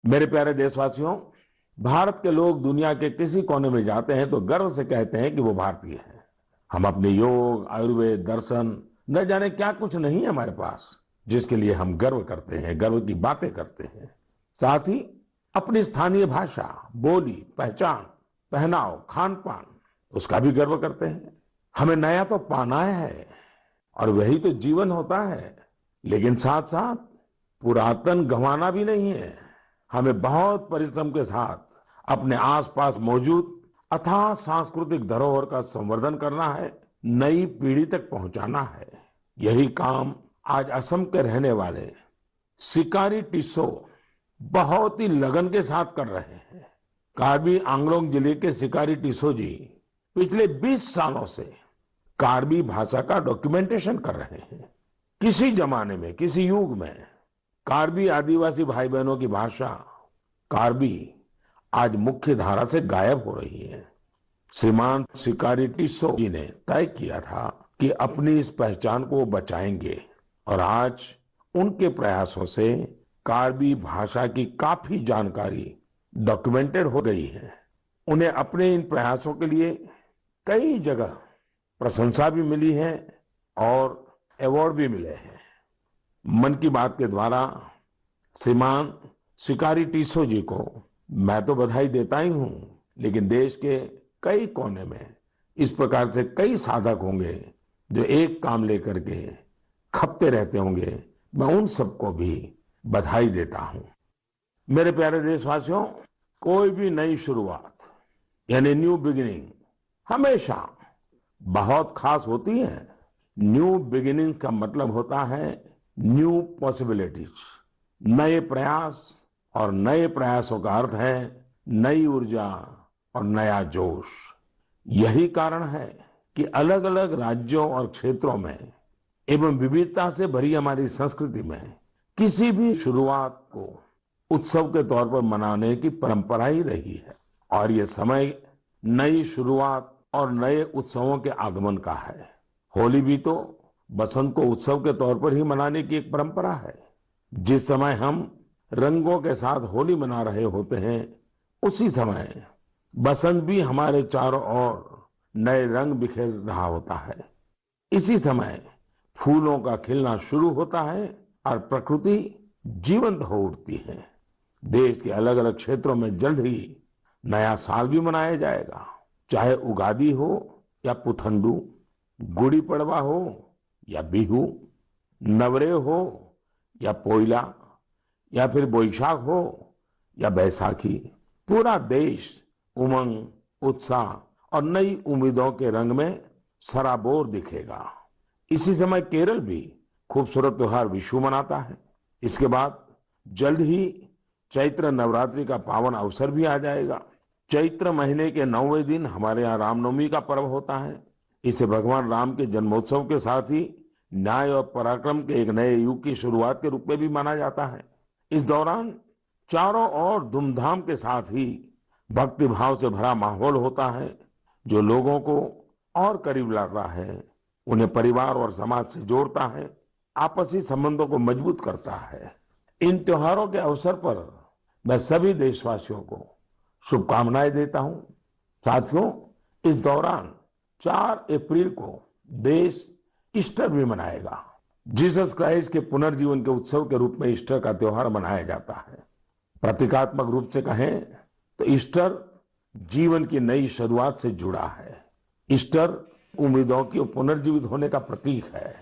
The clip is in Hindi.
मेरे प्यारे देशवासियों, भारत के लोग दुनिया के किसी कोने में जाते हैं तो गर्व से कहते हैं कि वो भारतीय हैं। हम अपने योग, आयुर्वेद, दर्शन, न जाने क्या कुछ नहीं है हमारे पास, जिसके लिए हम गर्व करते हैं, गर्व की बातें करते हैं। साथ ही अपनी स्थानीय भाषा, बोली, पहचान, पहनाव, खान पान, उसका भी गर्व करते हैं। हमें नया तो पाना है और वही तो जीवन होता है, लेकिन साथ साथ पुरातन गंवाना भी नहीं है। हमें बहुत परिश्रम के साथ अपने आसपास मौजूद अथाह सांस्कृतिक धरोहर का संवर्धन करना है, नई पीढ़ी तक पहुंचाना है। यही काम आज असम के रहने वाले सिकारी टिस्सो बहुत ही लगन के साथ कर रहे हैं। कार्बी आंगलोंग जिले के सिकारी टिस्सो जी पिछले 20 सालों से कार्बी भाषा का डॉक्यूमेंटेशन कर रहे हैं। किसी जमाने में, किसी युग में कार्बी आदिवासी भाई बहनों की भाषा कार्बी आज मुख्य धारा से गायब हो रही है। श्रीमान सिकारी टिस्सो जी ने तय किया था कि अपनी इस पहचान को वो बचाएंगे और आज उनके प्रयासों से कार्बी भाषा की काफी जानकारी डॉक्यूमेंटेड हो गई है। उन्हें अपने इन प्रयासों के लिए कई जगह प्रशंसा भी मिली है और अवार्ड भी मिले हैं। मन की बात के द्वारा श्रीमान सिकारी टिस्सो जी को मैं तो बधाई देता ही हूं, लेकिन देश के कई कोने में इस प्रकार से कई साधक होंगे जो एक काम लेकर के खपते रहते होंगे। मैं उन सबको भी बधाई देता हूं। मेरे प्यारे देशवासियों, कोई भी नई शुरुआत यानी न्यू बिगिनिंग हमेशा बहुत खास होती है। न्यू बिगिनिंग का मतलब होता है न्यू पॉसिबिलिटीज, नए प्रयास, और नए प्रयासों का अर्थ है नई ऊर्जा और नया जोश। यही कारण है कि अलग अलग राज्यों और क्षेत्रों में एवं विविधता से भरी हमारी संस्कृति में किसी भी शुरुआत को उत्सव के तौर पर मनाने की परंपरा ही रही है। और ये समय नई शुरुआत और नए उत्सवों के आगमन का है। होली भी तो बसंत को उत्सव के तौर पर ही मनाने की एक परंपरा है। जिस समय हम रंगों के साथ होली मना रहे होते हैं, उसी समय बसंत भी हमारे चारों ओर नए रंग बिखेर रहा होता है। इसी समय फूलों का खिलना शुरू होता है और प्रकृति जीवंत हो उठती है। देश के अलग अलग क्षेत्रों में जल्द ही नया साल भी मनाया जाएगा, चाहे उगादी हो या पुथंडू, गुड़ी पड़वा हो या बिहू, नवरे हो या पोइला, या फिर बोईशाख हो या बैसाखी। पूरा देश उमंग, उत्साह और नई उम्मीदों के रंग में सराबोर दिखेगा। इसी समय केरल भी खूबसूरत त्योहार विशु मनाता है। इसके बाद जल्द ही चैत्र नवरात्रि का पावन अवसर भी आ जाएगा। चैत्र महीने के 9वें दिन हमारे यहाँ रामनवमी का पर्व होता है। इसे भगवान राम के जन्मोत्सव के साथ ही न्याय और पराक्रम के एक नए युग की शुरुआत के रूप में भी माना जाता है। इस दौरान चारों ओर धूमधाम के साथ ही भक्ति भाव से भरा माहौल होता है, जो लोगों को और करीब लाता है, उन्हें परिवार और समाज से जोड़ता है, आपसी संबंधों को मजबूत करता है। इन त्योहारों के अवसर पर मैं सभी देशवासियों को शुभकामनाएं देता हूं। साथियों, इस दौरान 4 अप्रैल को देश ईस्टर भी मनाएगा। जीसस क्राइस्ट के पुनर्जीवन के उत्सव के रूप में ईस्टर का त्योहार मनाया जाता है। प्रतीकात्मक रूप से कहें तो ईस्टर जीवन की नई शुरुआत से जुड़ा है। ईस्टर उम्मीदों की पुनर्जीवित होने का प्रतीक है।